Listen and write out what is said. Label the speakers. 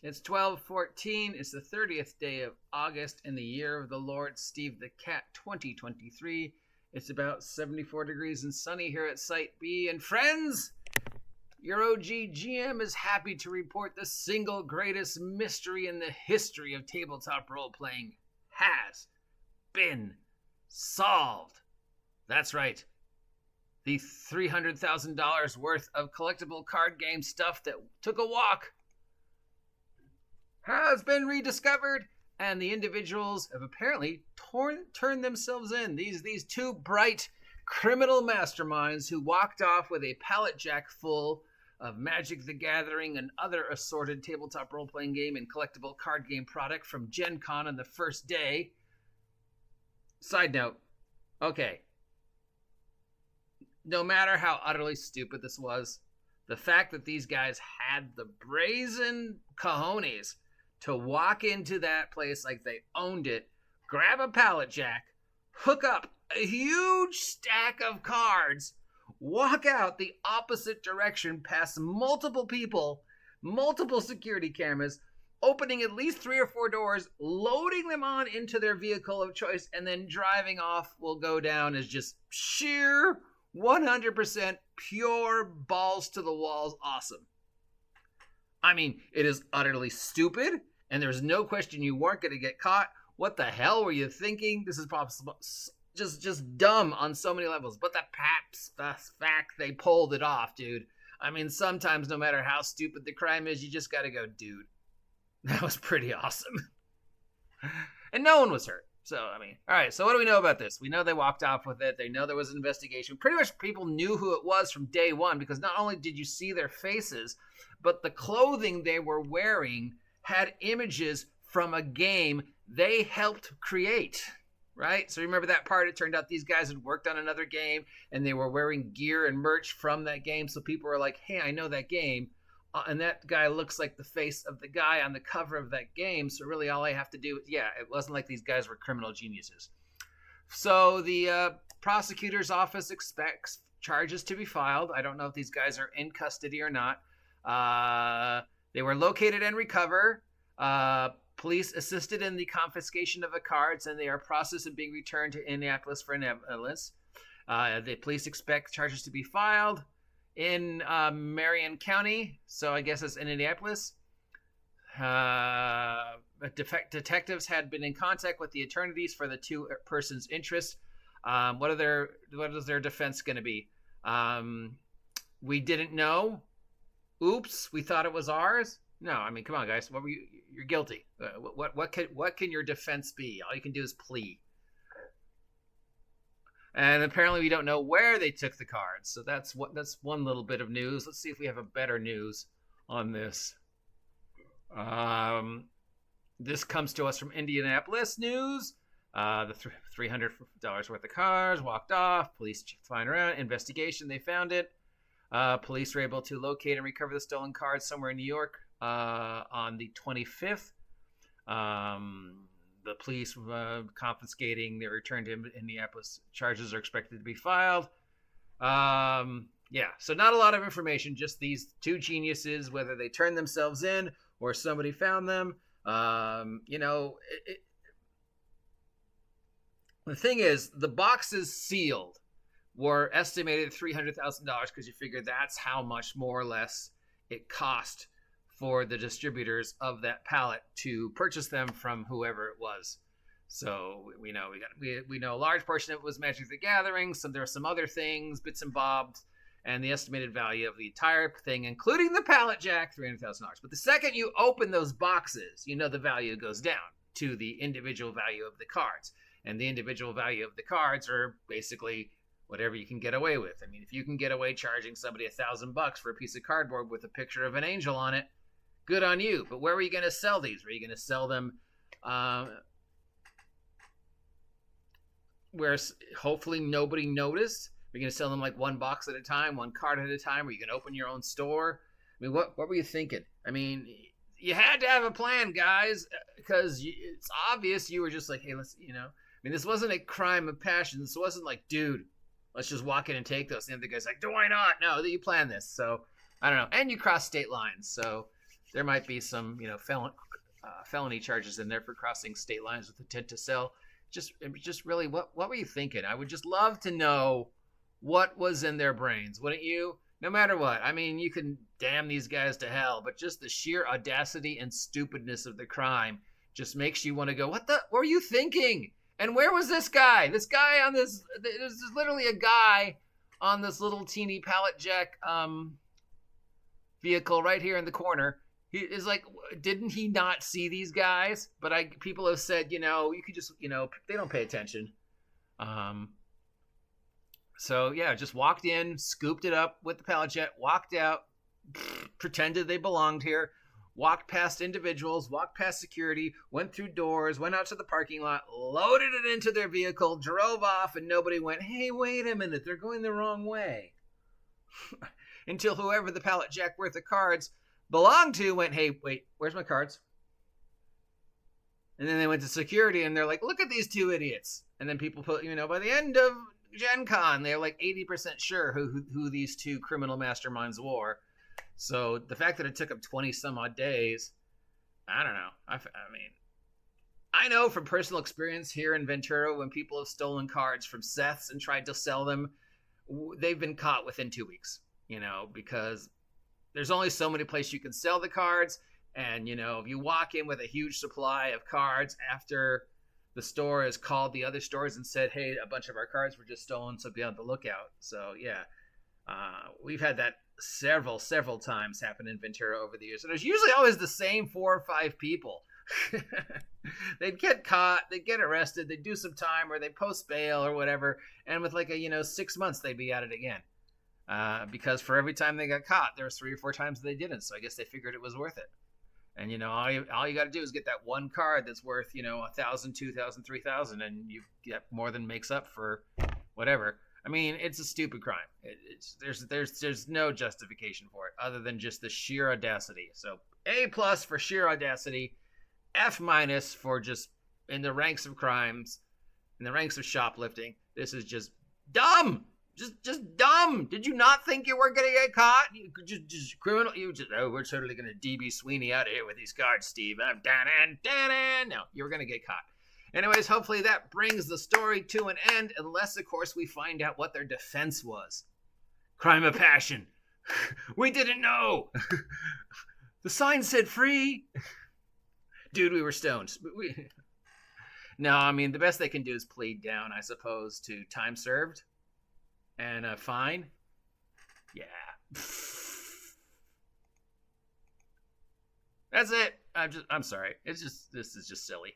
Speaker 1: It's 12/14. It's the 30th day of August in the year of the Lord Steve the Cat 2023. It's about 74 degrees and sunny here at Site B. And friends, your OGGM is happy to report the single greatest mystery in the history of tabletop role-playing has been solved. That's right. The $300,000 worth of collectible card game stuff that took a walk has been rediscovered, and the individuals have apparently turned themselves in. These two bright criminal masterminds who walked off with a pallet jack full of Magic the Gathering and other assorted tabletop role-playing game and collectible card game product from Gencon on the first day. Side note, okay, no matter how utterly stupid this was, the fact that these guys had the brazen cojones to walk into that place like they owned it, grab a pallet jack, hook up a huge stack of cards, walk out the opposite direction past multiple people, multiple security cameras, opening at least 3 or 4 doors, loading them on into their vehicle of choice, and then driving off will go down as just sheer 100% pure balls to the walls awesome. I mean, it is utterly stupid, and there's no question you weren't going to get caught. What the hell were you thinking? This is possible, just dumb on so many levels. But the fact they pulled it off, dude. I mean, sometimes no matter how stupid the crime is, you just got to go, dude. That was pretty awesome. And no one was hurt. So, I mean, all right, so what do we know about this? We know they walked off with it. They know there was an investigation. Pretty much people knew who it was from day one, because not only did you see their faces, but the clothing they were wearing had images from a game they helped create, right? So remember that part? It turned out these guys had worked on another game, and they were wearing gear and merch from that game. So people were like, hey, I know that game. And that guy looks like the face of the guy on the cover of that game. So really all I have to do, it wasn't like these guys were criminal geniuses. So the prosecutor's office expects charges to be filed. I don't know if these guys are in custody or not. They were located and recovered. Police assisted in the confiscation of the cards, and they are processed and being returned to Indianapolis for evidence. The police expect charges to be filed in Marion County, so I guess it's in Indianapolis. Detectives had been in contact with the attorneys for the two persons' interests. What is their defense going to be? We didn't know. Oops, we thought it was ours. No, I mean, come on, guys. What were you? You're guilty. What can your defense be? All you can do is plea. And apparently we don't know where they took the cards. So that's one little bit of news. Let's see if we have a better news on this. This comes to us from Indianapolis News. The $300 worth of cards walked off. Police find around. Investigation, they found it. Police were able to locate and recover the stolen cards somewhere in New York on the 25th. The police confiscating their return to Indianapolis. Charges are expected to be filed. So not a lot of information, just these two geniuses, whether they turned themselves in or somebody found them. The thing is, the boxes sealed were estimated $300,000 because you figure that's how much more or less it cost for the distributors of that pallet to purchase them from whoever it was. So we know a large portion of it was Magic the Gathering. So there are some other things, bits and bobs, and the estimated value of the entire thing, including the pallet jack, $300,000. But the second you open those boxes, the value goes down to the individual value of the cards. And the individual value of the cards are basically whatever you can get away with. I mean, if you can get away charging somebody $1,000 for a piece of cardboard with a picture of an angel on it, good on you. But where are you going to sell these? Are you going to sell them where hopefully nobody noticed? Are you going to sell them like one box at a time, one card at a time? Are you going to open your own store? I mean, what were you thinking? I mean, you had to have a plan, guys, because it's obvious you were just like, hey, let's, I mean, this wasn't a crime of passion. This wasn't like, dude, let's just walk in and take those. And the other guy's like, why not? No, you planned this. So, I don't know. And you cross state lines. So, there might be some, felony charges in there for crossing state lines with intent to sell. Just really, what were you thinking? I would just love to know what was in their brains, wouldn't you? No matter what. I mean, you can damn these guys to hell, but just the sheer audacity and stupidness of the crime just makes you want to go, what were you thinking? And where was this guy? This guy on this, there's literally a guy on this little teeny pallet jack vehicle right here in the corner. He is like, didn't he not see these guys? But people have said, you could just, they don't pay attention. So yeah, just walked in, scooped it up with the pallet jet, walked out, pretended they belonged here, walked past individuals, walked past security, went through doors, went out to the parking lot, loaded it into their vehicle, drove off, and nobody went, hey, wait a minute, they're going the wrong way. Until whoever the pallet jack worth of cards belonged to went, hey, wait, where's my cards? And then they went to security and they're like, look at these two idiots. And then people put, by the end of Gen Con, they're like 80% sure who these two criminal masterminds were. So the fact that it took them 20 some odd days, I don't know. I mean, I know from personal experience here in Ventura, when people have stolen cards from Seth's and tried to sell them, they've been caught within 2 weeks, because there's only so many places you can sell the cards. And, if you walk in with a huge supply of cards after the store has called the other stores and said, hey, a bunch of our cards were just stolen, so be on the lookout. So, yeah, we've had that several times happen in Ventura over the years. And there's usually always the same 4 or 5 people. They'd get caught, they'd get arrested, they'd do some time, or they'd post bail or whatever. And with 6 months, they'd be at it again. Because for every time they got caught, there was 3 or 4 times they didn't. So I guess they figured it was worth it. And, all you got to do is get that one card that's worth, 1,000, 2,000, 3,000, and you get more than makes up for whatever. I mean, it's a stupid crime. There's no justification for it other than just the sheer audacity. So A+ for sheer audacity, F- for just in the ranks of crimes, in the ranks of shoplifting. This is just dumb. Just dumb. Did you not think you were going to get caught? You could just criminal. We're totally going to DB Sweeney out of here with these cards, Steve. I'm Dan. No, you were going to get caught. Anyways, hopefully that brings the story to an end, unless, of course, we find out what their defense was. Crime of passion. We didn't know. The sign said free. Dude, we were stoned. No, I mean, the best they can do is plead down, I suppose, to time served. And a fine? Yeah. That's it. I'm sorry. This is just silly.